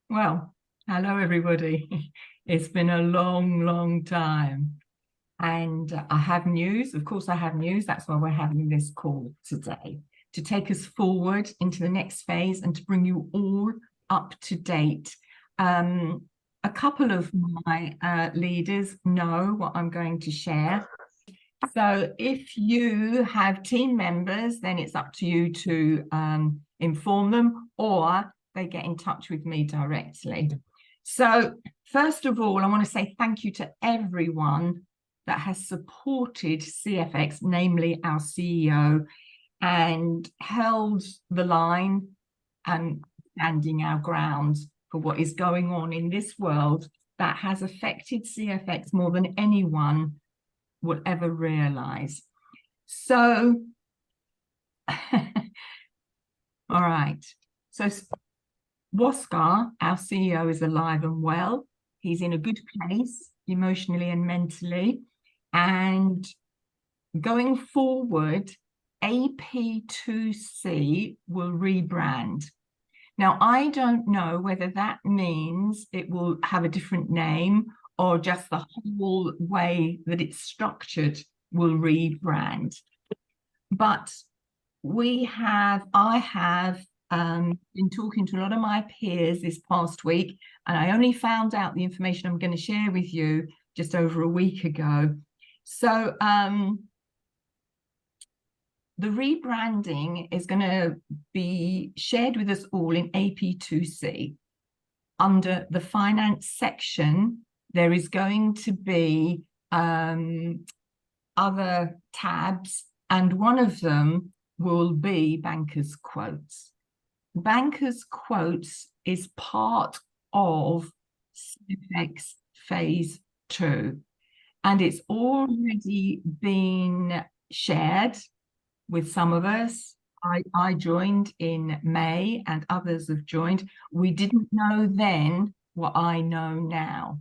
Well, hello everybody. It's been a long time. And I have news. Of course, I have news. That's why we're having this call today, to take us forward into the next phase and to bring you all up to date. A couple of my leaders know what I'm going to share. So if you have team members, then it's up to you to inform them, or they get in touch with me directly. So first of all, I want to say thank you to everyone that has supported CFX, namely our CEO, and held the line and standing our ground for what is going on in this world that has affected CFX more than anyone will ever realize. So, all right. So Waskar, our CEO, is alive and well. He's in a good place emotionally and mentally. And going forward, AP2C will rebrand. Now, I don't know whether that means it will have a different name or just the whole way that it's structured will rebrand. But I have been talking to a lot of my peers this past week, and I only found out the information I'm going to share with you just over a week ago. So the rebranding is going to be shared with us all in AP2C. Under the finance section, there is going to be other tabs, and one of them will be Bankers Quotes. Bankers Quotes is part of CFX Phase 2, and it's already been shared with some of us. I joined in May and others have joined. We didn't know then what I know now.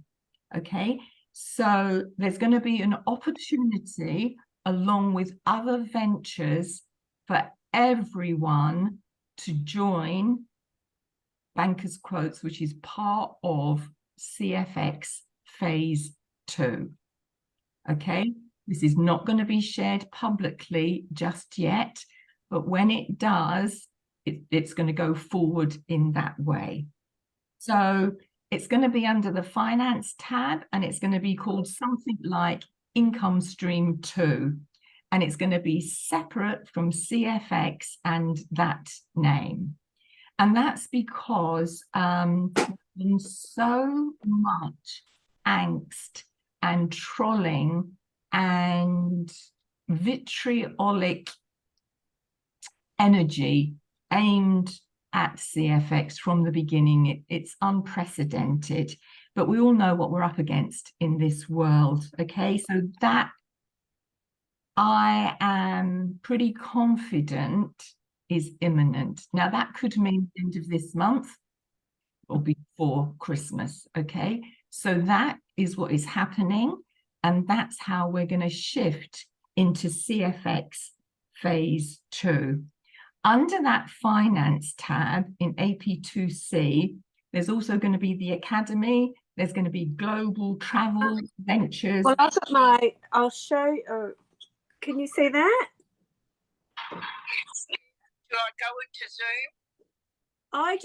Okay, so there's going to be an opportunity along with other ventures for everyone to join Bankers Quotes, which is part of CFX Phase 2. Okay, this is not going to be shared publicly just yet, but when it does, it's going to go forward in that way. So it's going to be under the finance tab, and it's going to be called something like Income Stream 2. And it's going to be separate from CFX and that name. And that's because there's been so much angst and trolling and vitriolic energy aimed at CFX from the beginning. It's unprecedented, but we all know what we're up against in this world. Okay, so that I am pretty confident is imminent. Now, that could mean the end of this month or before Christmas. Okay, so that is what is happening, and that's how we're going to shift into CFX Phase 2. Under that finance tab in AP2C, there's also going to be the Academy. There's going to be global travel ventures. Well, I'll show you. Can you see that? Do I go into Zoom? I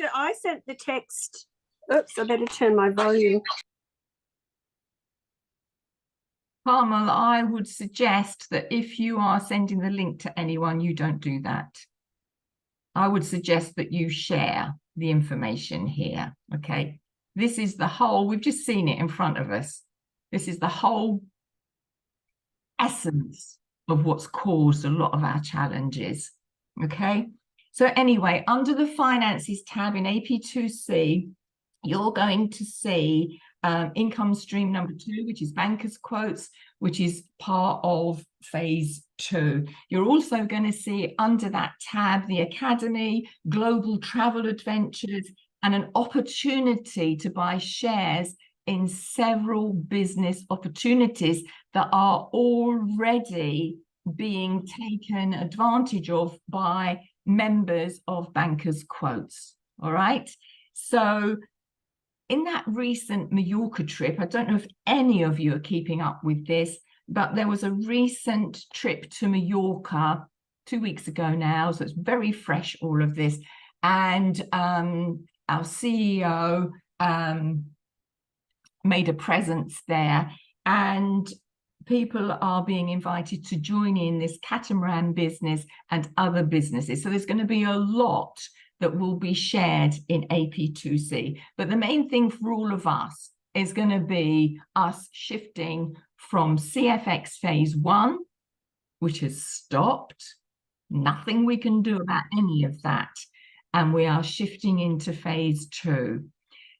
sent the text. Oops, I better turn my volume. Carmel, I would suggest that if you are sending the link to anyone, you don't do that. I would suggest that you share the information here, okay? This is the whole, we've just seen it in front of us. This is the whole essence of what's caused a lot of our challenges, okay? So anyway, under the Finances tab in AP2C, you're going to see income stream number 2, which is Bankers Quotes, which is part of Phase 2. You're also going to see under that tab the Academy, global travel adventures, and an opportunity to buy shares in several business opportunities that are already being taken advantage of by members of Bankers Quotes. All right. So in that recent Mallorca trip, I don't know if any of you are keeping up with this, but there was a recent trip to Mallorca 2 weeks ago now, so it's very fresh, all of this. And our CEO made a presence there, and people are being invited to join in this catamaran business and other businesses. So there's going to be a lot that will be shared in AP2C. But the main thing for all of us is going to be us shifting from CFX phase 1, which has stopped. Nothing we can do about any of that. And we are shifting into phase 2.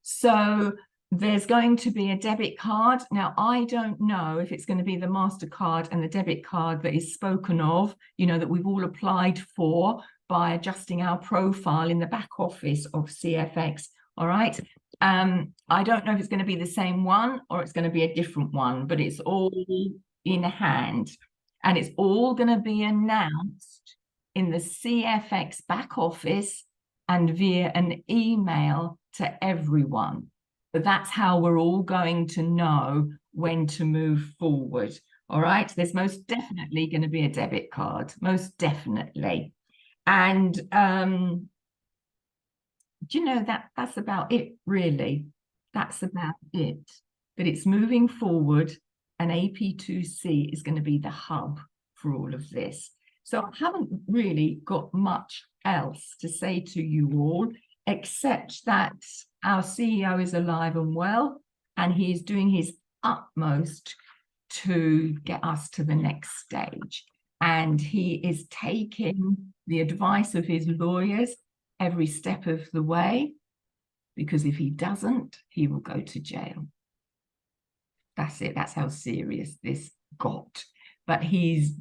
So there's going to be a debit card. Now, I don't know if it's going to be the MasterCard and the debit card that is spoken of, you know, that we've all applied for by adjusting our profile in the back office of CFX. All right. I don't know if it's going to be the same one or it's going to be a different one, but it's all in hand. And it's all going to be announced in the CFX back office and via an email to everyone. But that's how we're all going to know when to move forward. All right. There's most definitely going to be a debit card, most definitely. And do you know that's about it, really? That's about it. But it's moving forward, and AP2C is going to be the hub for all of this. So I haven't really got much else to say to you all, except that our CEO is alive and well, and he is doing his utmost to get us to the next stage. And he is taking the advice of his lawyers every step of the way, because if he doesn't, he will go to jail. That's it. That's how serious this got. But he's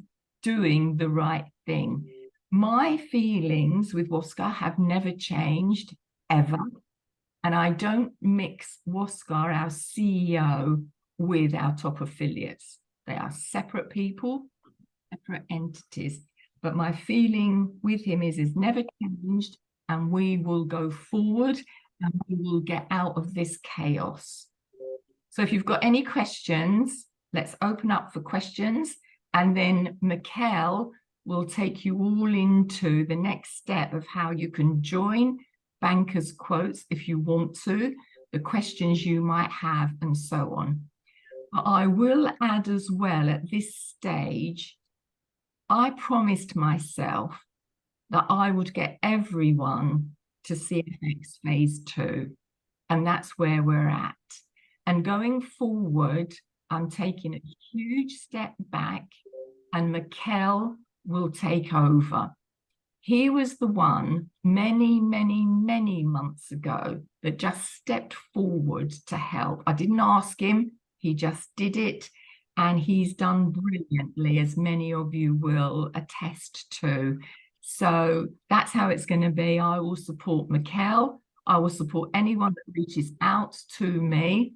doing the right thing. My feelings with Woskar have never changed, ever. And I don't mix Woskar, our CEO, with our top affiliates. They are separate people, separate entities. But my feeling with him is never changed, and we will go forward and we will get out of this chaos. So if you've got any questions, let's open up for questions. And then Mikkel will take you all into the next step of how you can join Bankers Quotes if you want to, the questions you might have, and so on. But I will add as well at this stage, I promised myself that I would get everyone to CFX phase 2, and that's where we're at. And going forward, I'm taking a huge step back, and Mikkel will take over. He was the one many, many, many months ago that just stepped forward to help. I didn't ask him, he just did it. And he's done brilliantly, as many of you will attest to. So that's how it's going to be. I will support Mikkel. I will support anyone that reaches out to me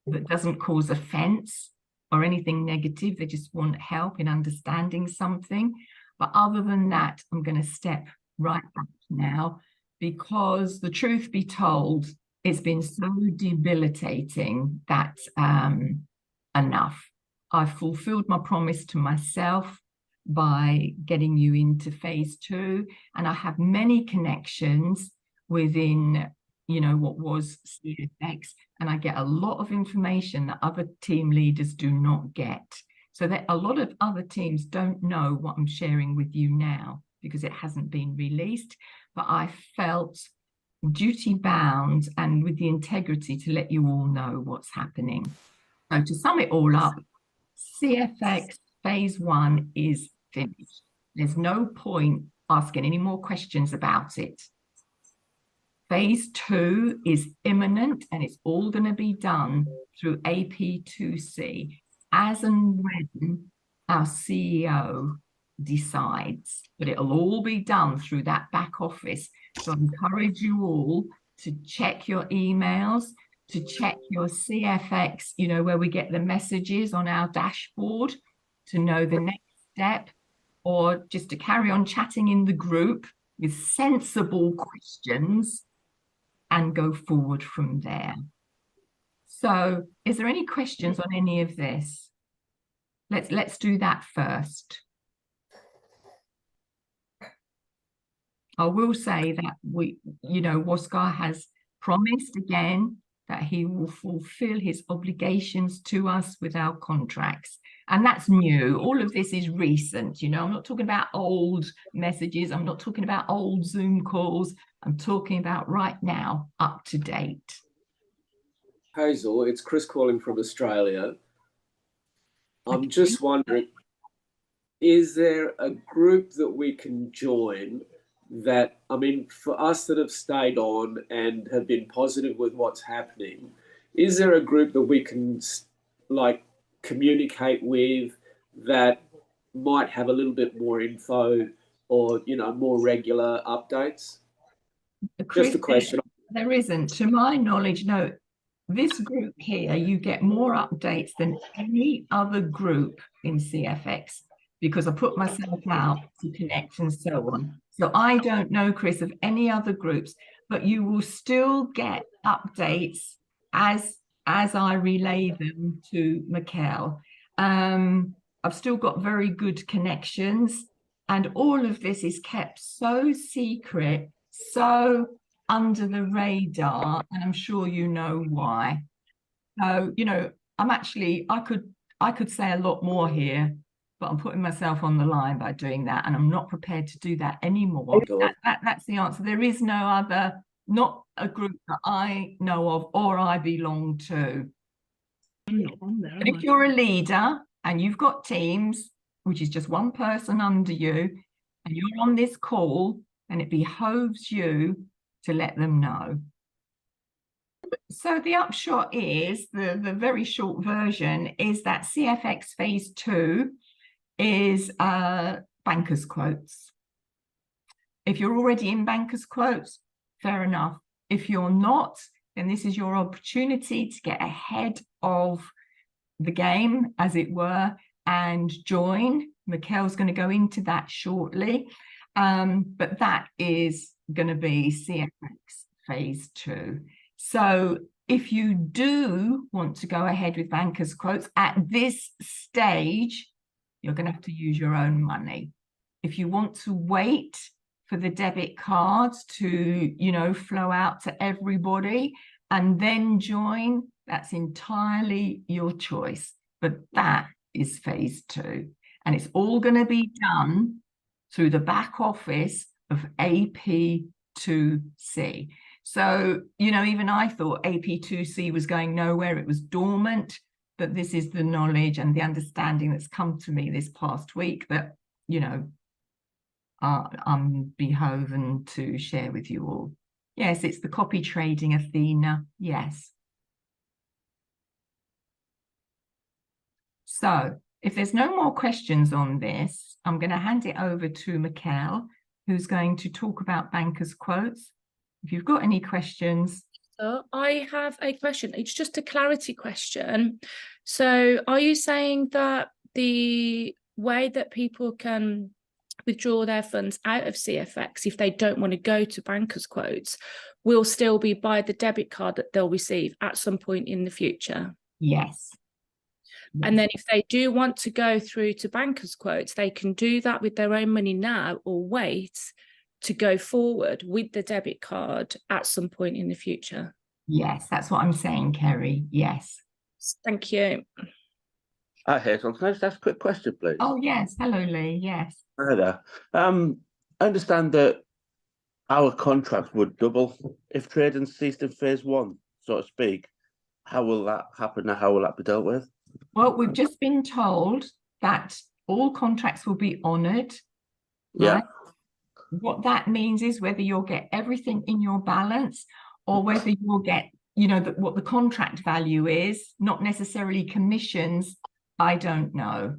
that doesn't cause offense or anything negative. They just want help in understanding something. But other than that, I'm going to step right back now, because the truth be told, it's been so debilitating that enough. I've fulfilled my promise to myself by getting you into phase 2, and I have many connections within, you know, what was CFX, and I get a lot of information that other team leaders do not get. So that a lot of other teams don't know what I'm sharing with you now because it hasn't been released, but I felt duty bound and with the integrity to let you all know what's happening. So to sum it all up, CFX phase 1 is finished. There's no point asking any more questions about it. Phase 2 is imminent, and it's all going to be done through AP2C as and when our CEO decides. But it'll all be done through that back office. So I encourage you all to check your emails, to check your CFX, you know, where we get the messages on our dashboard, to know the next step, or just to carry on chatting in the group with sensible questions. and go forward from there. So is there any questions on any of this? Let's do that first. I will say that Woskar has promised again that he will fulfill his obligations to us with our contracts. And that's new. All of this is recent. I'm not talking about old messages. I'm not talking about old Zoom calls. I'm talking about right now, up to date. Hazel, it's Chris calling from Australia. I'm just wondering, is there a group that we can join that, I mean, for us that have stayed on and have been positive with what's happening, is there a group that we can communicate with that might have a little bit more info or, more regular updates? Chris, just a question. There isn't. To my knowledge, no. This group here, you get more updates than any other group in CFX because I put myself out to connect and so on. So I don't know, Chris, of any other groups, but you will still get updates as I relay them to Mikkel. I've still got very good connections, and all of this is kept so secret, so under the radar, and I'm sure you know why. So, I could say a lot more here, but I'm putting myself on the line by doing that, and I'm not prepared to do that anymore. That's the answer. There is no other, not a group that I know of or I belong to. I'm not on there. But if you're a leader and you've got teams, which is just one person under you, and you're on this call, then it behoves you to let them know. So the upshot is, the very short version is that CFX phase 2 is bankers quotes. If you're already in bankers quotes, fair enough. If you're not, then this is your opportunity to get ahead of the game, as it were, and join. Mikkel's going to go into that shortly. But that is going to be CFX phase 2. So if you do want to go ahead with bankers quotes at this stage, you're going to have to use your own money. If you want to wait for the debit cards to, flow out to everybody and then join, that's entirely your choice. But that is phase 2. And it's all going to be done through the back office of AP2C. So, even I thought AP2C was going nowhere. It was dormant, but this is the knowledge and the understanding that's come to me this past week that, I'm beholden to share with you all. Yes, it's the copy trading, Athena. Yes. So if there's no more questions on this, I'm going to hand it over to Mikkel, who's going to talk about bankers quotes. If you've got any questions. So I have a question. It's just a clarity question. So are you saying that the way that people can withdraw their funds out of CFX if they don't want to go to bankers quotes will still be by the debit card that they'll receive at some point in the future? Yes. And then if they do want to go through to bankers quotes, they can do that with their own money now or wait to go forward with the debit card at some point in the future. Yes, that's what I'm saying, Kerry. Yes. Thank you. Hi, Hazel. Can I just ask a quick question, please? Oh, yes. Hello, Lee. Yes. Hi there. I understand that our contract would double if trading ceased in phase 1, so to speak. How will that happen and how will that be dealt with? Well, we've just been told that all contracts will be honoured. Yeah. Right? What that means is whether you'll get everything in your balance or whether you'll get, what the contract value is, not necessarily commissions. I don't know.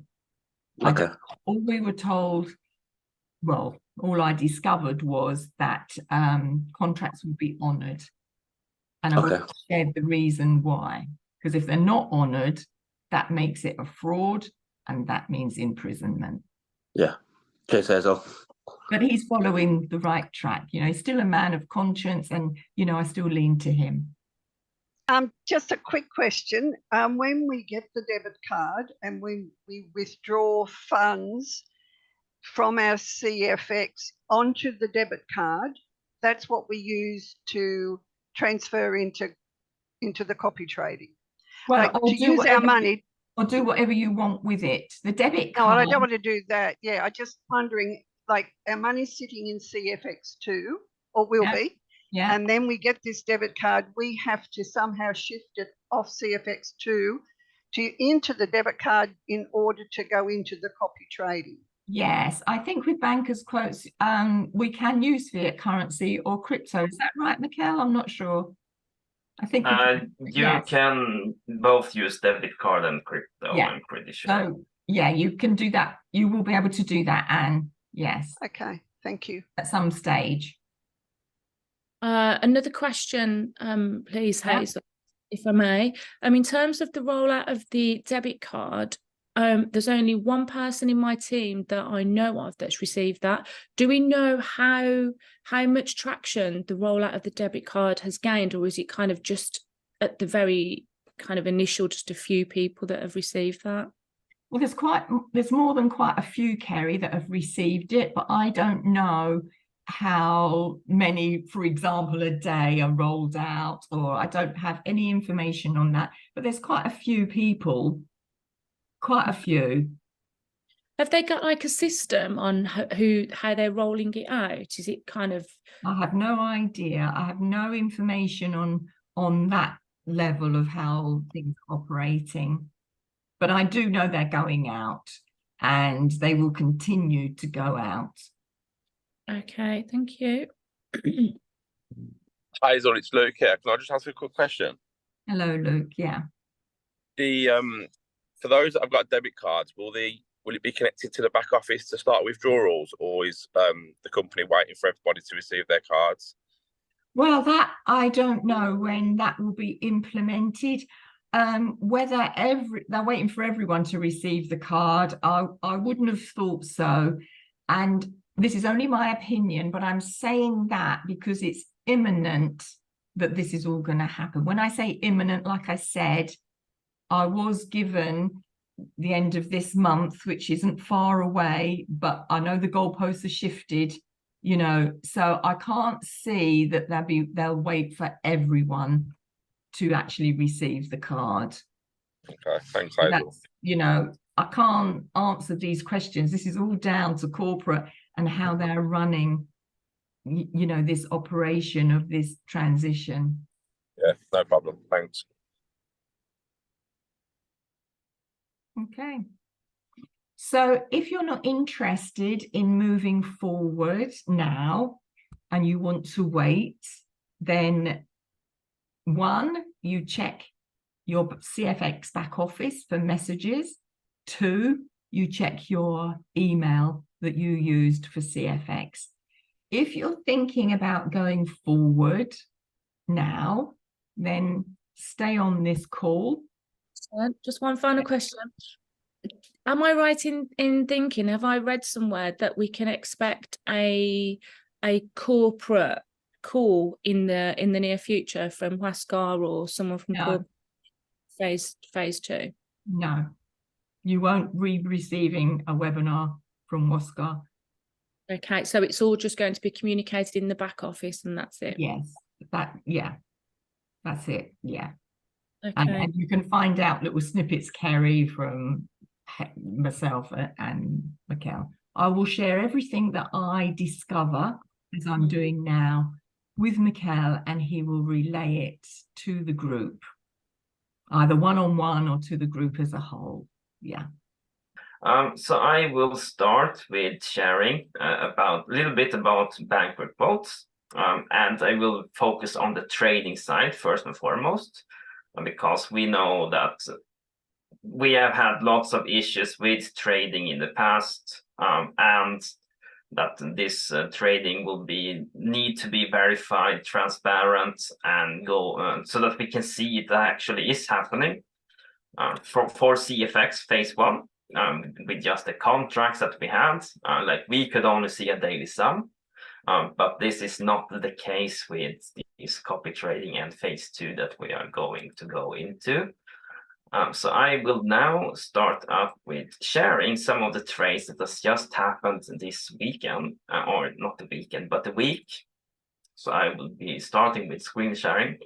Okay. All we were told, well, all I discovered was that contracts would be honoured. And I've also shared the reason why. Because if they're not honoured, that makes it a fraud and that means imprisonment. Yeah. Cheers, Hazel. But he's following the right track. You know, he's still a man of conscience, and you know, I still lean to him. Just a quick question. When we get the debit card and we withdraw funds from our CFX onto the debit card, that's what we use to transfer into the copy trading. Well, like, or to do use our whatever money. or do whatever you want with it. The debit No, card. I don't want to do that. Yeah, I just wondering, like, our money's sitting in CFX2, or will be. Yeah. And then we get this debit card, we have to somehow shift it off CFX2 into the debit card in order to go into the copy trading. Yes, I think with bankers quotes, we can use fiat currency or crypto. Is that right, Mikkel? I'm not sure. I think you can both use debit card and crypto, yeah. I'm pretty sure. So yeah, you can do that. You will be able to do that, Anne. Yes. Okay, thank you. At some stage. Another question, please, Hazel, if I may. In terms of the rollout of the debit card, there's only one person in my team that I know of that's received that. Do we know how much traction the rollout of the debit card has gained, or is it kind of just at the very kind of initial, just a few people that have received that? Well, there's more than quite a few, Kerry, that have received it, but I don't know how many, for example, a day are rolled out, or I don't have any information on that. But there's quite a few people. Quite a few. Have they got like a system on how they're rolling it out? Is it kind of? I have no idea. I have no information on that level of how things are operating. But I do know they're going out, and they will continue to go out. Okay, thank you. Hazel, it's Luke here. Can I just ask you a quick question? Hello, Luke. Yeah. For those that have got debit cards, will it be connected to the back office to start withdrawals, or is the company waiting for everybody to receive their cards? Well, that I don't know when that will be implemented. Whether they're waiting for everyone to receive the card, I wouldn't have thought so. And this is only my opinion, but I'm saying that because it's imminent that this is all going to happen. When I say imminent, like I said, I was given the end of this month, which isn't far away, but I know the goalposts are shifted, you know, so I can't see that they'll wait for everyone to actually receive the card. Okay, thanks, Hazel. You know, I can't answer these questions. This is all down to corporate and how they're running, you know, this operation of this transition. Yeah, no problem. Thanks. Okay. So if you're not interested in moving forward now and you want to wait, then one, you check your CFX back office for messages. Two, you check your email that you used for CFX. If you're thinking about going forward now, then stay on this call. Just one final question. Am I right in thinking, have I read somewhere that we can expect a corporate call in the near future from Huascar or someone from corporate phase 2? No, you won't be receiving a webinar from Huascar. Okay, so it's all just going to be communicated in the back office, and that's it. Yes, that's it. Yeah. Okay. And you can find out little snippets, Kerry, from myself and Mikkel. I will share everything that I discover, as I'm doing now, with Mikkel, and he will relay it to the group, either one-on-one or to the group as a whole. Yeah. So I will start with sharing a little bit about banker quotes, and I will focus on the trading side first and foremost, because we know that we have had lots of issues with trading in the past, and that this trading will need to be verified, transparent, and go so that we can see it actually is happening. For CFX phase 1, with just the contracts that we had. Like we could only see a daily sum, but this is not the case with this copy trading and phase 2 that we are going to go into. So I will now start up with sharing some of the trades that has just happened this weekend, or not the weekend, but the week. So I will be starting with screen sharing.